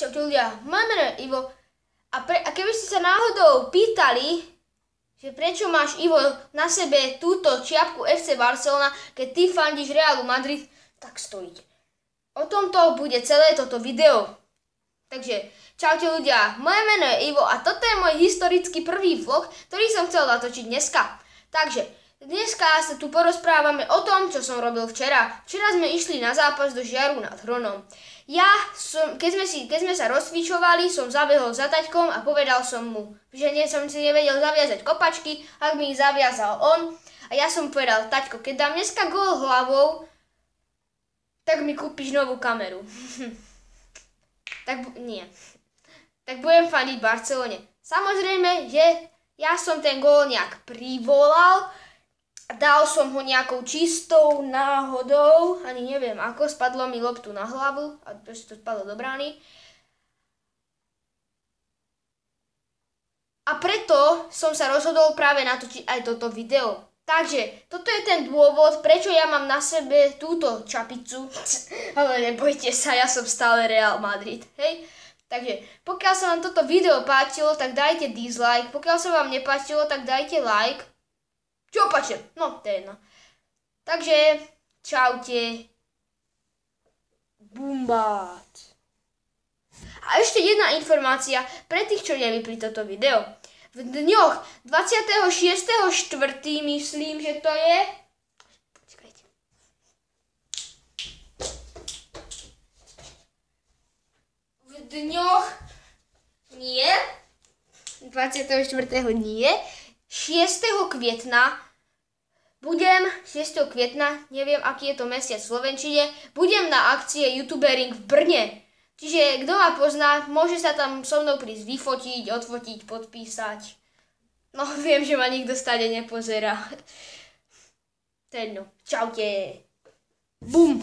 Čaute ľudia, moje meno je Ivo a keby ste sa náhodou pýtali, že prečo máš Ivo na sebe túto čiapku FC Barcelona, keď ty fandíš Realu Madrid, tak stojíte. O tomto bude celé toto video. Takže čaute ľudia, moje meno je Ivo a toto je môj historický prvý vlog, ktorý som chcel natočiť dneska. Takže dneska sa tu porozprávame o tom, čo som robil včera. Včera sme išli na zápas do Žiaru nad Hronom. Keď sme sa rozcvičovali, som zabehol za taťkom a povedal som mu, že som si nevedel zaviazať kopačky, ak mi ich zaviazal on. A ja som povedal, taťko, keď dám dneska gól hlavou, tak mi kúpiš novú kameru. Tak budem fandiť Barcelone. Samozrejme, že ja som ten gól nejak privolal, dal som ho nejakou čistou náhodou, ani neviem ako, spadlo mi loptu na hlavu a to spadlo do brány. A preto som sa rozhodol práve natočiť aj toto video. Takže toto je ten dôvod, prečo ja mám na sebe túto čapicu. Ale nebojte sa, ja som stále Real Madrid, hej? Takže pokiaľ sa vám toto video páčilo, tak dajte dislike. Pokiaľ sa vám nepáčilo, tak dajte like. Čo opačne? No, to je jedno. Takže, čaute. Bumbát. A ešte jedna informácia pre tých, čo nevypli toto video. V dňoch 26.4. myslím, že to je... Počkajte. V dňoch... Nie. 24. nie. 6. kvietna budem, 6. kvietna, neviem aký je to mesiac v slovenčine, budem na akcie YouTubering v Brne. Čiže kto ma pozná, môže sa tam so mnou prísť vyfotiť, odfotiť, podpísať. No viem, že ma nikto stále nepozerá. To je jedno. Čaute. Bum.